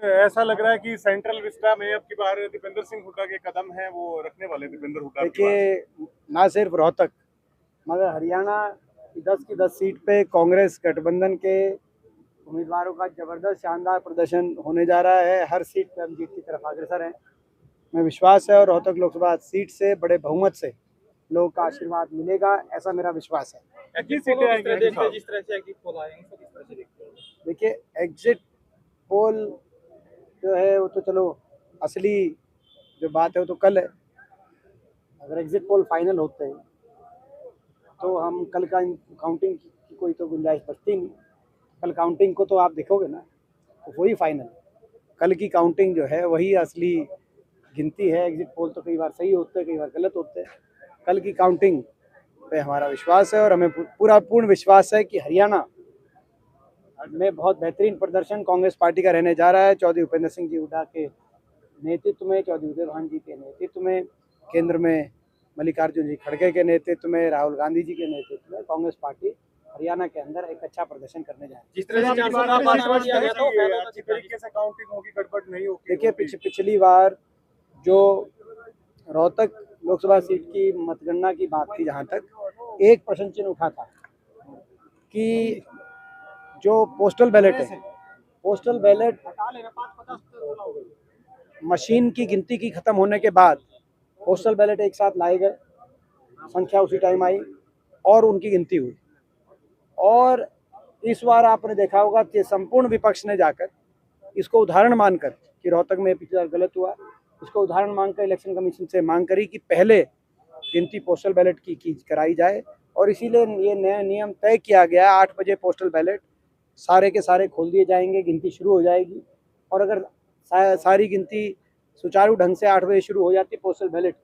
ऐसा लग रहा है कि सेंट्रल विस्टा में अब की बार दीपेंद्र सिंह हुड्डा के कदम है वो रखने वाले दीपेंद्र हुड्डा। देखिए, ना सिर्फ रोहतक मगर हरियाणा की 10 की 10 सीट पे कांग्रेस गठबंधन के उम्मीदवारों का जबरदस्त शानदार प्रदर्शन होने जा रहा है। हर सीट पे हम जीत की तरफ अग्रसर हैं। मैं विश्वास है और रोहतक लोकसभा सीट से बड़े बहुमत से लोगों का आशीर्वाद मिलेगा, ऐसा मेरा विश्वास है। देखिए, एग्जिट पोल जो है वो तो चलो असली जो बात है वो तो कल है। अगर एग्जिट पोल फाइनल होते हैं तो हम कल का काउंटिंग की कोई तो गुंजाइश बचती नहीं। कल काउंटिंग को तो आप देखोगे ना, तो वही फाइनल। कल की काउंटिंग जो है वही असली गिनती है। एग्जिट पोल तो कई बार सही होते हैं, कई बार गलत होते हैं। कल की काउंटिंग पे हमारा विश्वास है और हमें पूरा पूर्ण विश्वास है कि हरियाणा में बहुत बेहतरीन प्रदर्शन कांग्रेस पार्टी का रहने जा रहा है। चौधरी भूपेंद्र सिंह जी हुड्डा के नेतृत्व में, चौधरी उदय भान जी के नेतृत्व में, केंद्र में मल्लिकार्जुन जी खड़गे के नेतृत्व में, राहुल गांधी जी के नेतृत्व में कांग्रेस पार्टी हरियाणा के अंदर एक अच्छा प्रदर्शन करने जा रही है। जिस तरह से अच्छी तरीके से काउंटिंग होगी, गड़बड़ नहीं होगी। देखिए, पिछली बार जो रोहतक लोकसभा सीट की मतगणना की बात थी, जहां तक एक प्रश्न चिन्ह उठा था कि जो पोस्टल बैलेट है, पोस्टल बैलेट मशीन की गिनती की खत्म होने के बाद पोस्टल बैलेट एक साथ लाए गए, संख्या उसी टाइम आई और उनकी गिनती हुई। और इस बार आपने देखा होगा कि संपूर्ण विपक्ष ने जाकर इसको उदाहरण मानकर कि रोहतक में पिछली बार गलत हुआ, इसको उदाहरण मानकर इलेक्शन कमीशन से मांग करी कि पहले गिनती पोस्टल बैलेट की कराई जाए। और इसीलिए ये नया नियम तय किया गया है। 8 बजे पोस्टल बैलेट सारे के सारे खोल दिए जाएंगे, गिनती शुरू हो जाएगी। और अगर सारी गिनती सुचारू ढंग से 8 बजे शुरू हो जाती है पोस्टल बैलेट,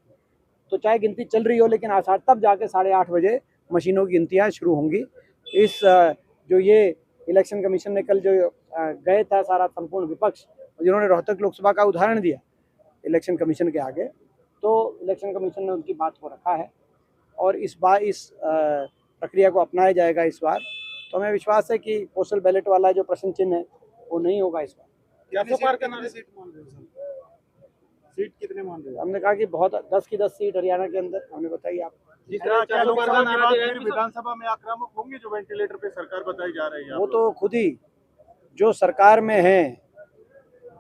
तो चाहे गिनती चल रही हो लेकिन आसार तब जाके 8:30 बजे मशीनों की गिनतियाँ शुरू होंगी। इस जो ये इलेक्शन कमीशन ने कल जो गए था सारा संपूर्ण विपक्ष, जिन्होंने रोहतक लोकसभा का उदाहरण दिया इलेक्शन कमीशन के आगे, तो इलेक्शन कमीशन ने उनकी बात को रखा है और इस बार इस प्रक्रिया को अपनाया जाएगा इस बार। तो हमें विश्वास है कि पोस्टल बैलेट वाला जो प्रश्न चिन्ह है वो नहीं होगा इस बार। सीट कितने मान रहे हैं? हमने कहा कि बहुत 10 की 10 सीट हरियाणा के अंदर, हमने बताई आप। जिस तरह के लोकसभा के बाद फिर विधानसभा में आक्रामक होंगे जो वेंटिलेटर पे सरकार बताई जा रही है। वो तो खुद ही जो सरकार में है,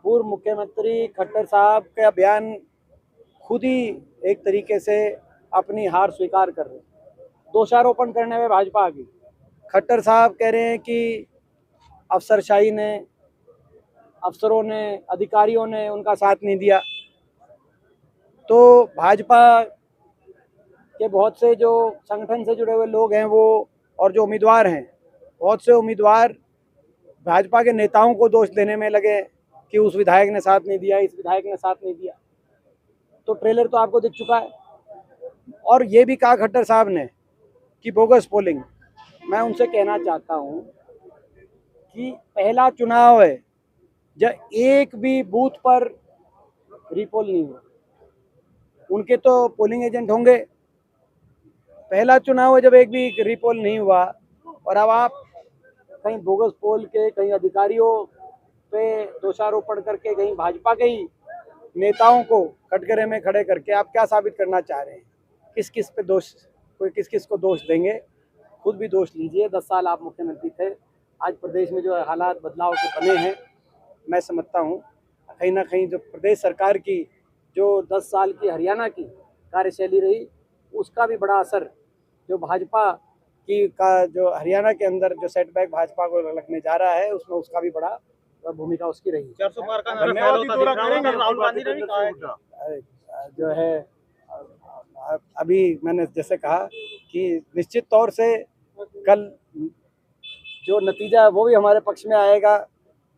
पूर्व मुख्यमंत्री खट्टर साहब का बयान खुद ही एक तरीके से अपनी हार स्वीकार कर रहे हैं। दोषारोपण करने में भाजपा आ गई। खट्टर साहब कह रहे हैं कि अफसरशाही ने, अफसरों ने, अधिकारियों ने उनका साथ नहीं दिया। तो भाजपा के बहुत से जो संगठन से जुड़े हुए लोग हैं वो और जो उम्मीदवार हैं, बहुत से उम्मीदवार भाजपा के नेताओं को दोष देने में लगे कि उस विधायक ने साथ नहीं दिया, इस विधायक ने साथ नहीं दिया। तो ट्रेलर तो आपको दिख चुका है। और ये भी कहा खट्टर साहब ने कि बोगस पोलिंग। मैं उनसे कहना चाहता हूँ कि पहला चुनाव है जब एक भी बूथ पर रीपोल नहीं हुआ। उनके तो पोलिंग एजेंट होंगे। पहला चुनाव है जब एक भी रीपोल नहीं हुआ और अब आप कहीं बोगस पोल के, कहीं अधिकारियों पे दोषारोपण करके, कहीं भाजपा के ही नेताओं को कटघरे में खड़े करके आप क्या साबित करना चाह रहे हैं? किस किस पे दोष, कोई किस किस को दोष देंगे? खुद भी दोष लीजिए। 10 साल आप मुख्यमंत्री थे। आज प्रदेश में जो हालात बदलाव के बने हैं, मैं समझता हूँ कहीं ना कहीं जो प्रदेश सरकार की जो 10 साल की हरियाणा की कार्यशैली रही, उसका भी बड़ा असर जो भाजपा की का जो हरियाणा के अंदर जो सेटबैक भाजपा को लगने जा रहा है, उसमें उसका भी बड़ा भूमिका उसकी रही। 400 पार का राहुल गांधी ने जो है अभी मैंने जैसे कहा कि निश्चित तौर से कल जो नतीजा है वो भी हमारे पक्ष में आएगा।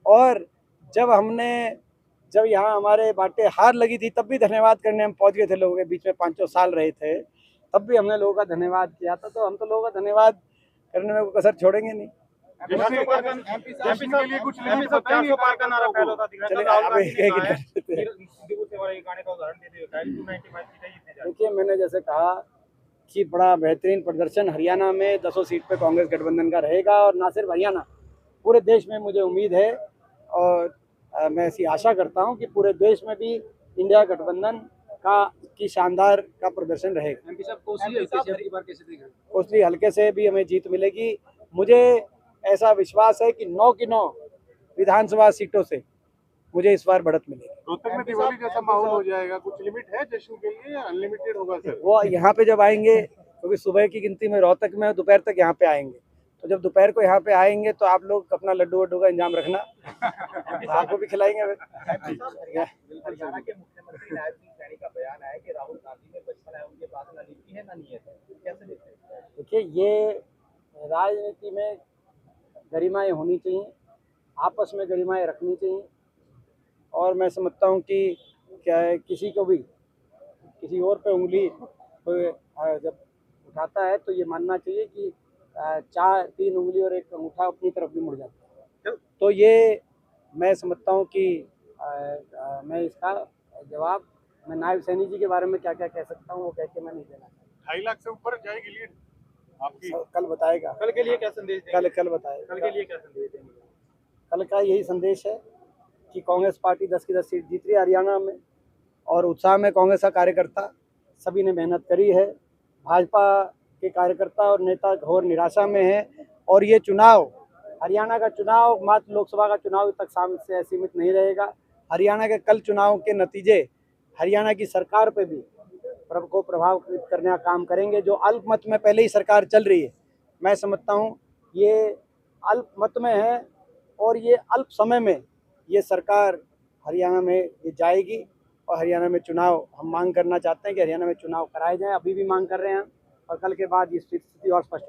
और जब यहाँ हमारे बाटे हार लगी थी तब भी धन्यवाद करने हम पहुंच गए थे। लोगों के बीच में 5 साल रहे थे, तब भी हमने लोगों का धन्यवाद किया था। तो हम तो लोगों का धन्यवाद करने में कोई कसर छोड़ेंगे नहीं। देखिए, मैंने जैसे कहा कि बड़ा बेहतरीन प्रदर्शन हरियाणा में 10 सीट पे कांग्रेस गठबंधन का रहेगा और ना सिर्फ हरियाणा, पूरे देश में मुझे उम्मीद है। और मैं ऐसी आशा करता हूं कि पूरे देश में भी इंडिया गठबंधन की शानदार का प्रदर्शन रहेगा। एमपी साहब कोसली हल्के से अब की बार कैसे देख रहे हैं? कोसली हल्के से भी हमें जीत मिलेगी। मुझे ऐसा विश्वास है कि 9 की 9 विधानसभा सीटों से मुझे इस बार बढ़त मिलेगी। रोहतक में दिवाली जैसा माहौल हो जाएगा, कुछ लिमिट है जश्न के लिए या अनलिमिटेड होगा सर? वो यहाँ पे जब आएंगे, क्योंकि सुबह की गिनती में रोहतक में दोपहर तक यहाँ पे आएंगे, तो जब दोपहर को यहाँ पे आएंगे तो आप लोग अपना लड्डू वड्डू का इंतजाम रखना, आपको भी खिलाएंगे। हरियाणा के मुख्यमंत्री नायब सिंह सैनी का बयान है कि राहुल गांधी ने बचपन है उनके पास ना नीति है ना नीयत है, कैसे देखते हैं? देखिए, ये राजनीति में गरिमाएं होनी चाहिए, आपस में गरिमाएं रखनी चाहिए, और मैं समझता हूँ कि क्या है, किसी को भी किसी और पे उंगली कोई जब उठाता है तो ये मानना चाहिए कि 3 उंगली और 1 अंगूठा अपनी तरफ भी मुड़ जाता है। तो ये मैं समझता हूँ कि मैं इसका जवाब मैं नायब सैनी जी के बारे में क्या क्या कह सकता हूँ वो कह के मैं नहीं देना चाहता। 2.5 लाख से ऊपर जाएगी लीड आपकी? कल बताएगा। कल के लिए क्या संदेश देंगे? कल बताएगा। कल के लिए क्या संदेश देंगे? कल का यही संदेश है कि कांग्रेस पार्टी 10 की 10 सीट जीत रही है हरियाणा में, और उत्साह में कांग्रेस का कार्यकर्ता सभी ने मेहनत करी है। भाजपा के कार्यकर्ता और नेता घोर निराशा में है, और ये चुनाव, हरियाणा का चुनाव मात्र लोकसभा का चुनाव तक सीमित नहीं रहेगा। हरियाणा के कल चुनाव के नतीजे हरियाणा की सरकार पे भी को प्रभावित करने का काम करेंगे। जो अल्पमत में पहले ही सरकार चल रही है, मैं समझता हूँ ये अल्पमत में है, और ये अल्प समय में ये सरकार हरियाणा में ये जाएगी, और हरियाणा में चुनाव हम मांग करना चाहते हैं कि हरियाणा में चुनाव कराए जाएं, अभी भी मांग कर रहे हैं, और कल के बाद ये स्थिति और स्पष्ट हो जाएगी।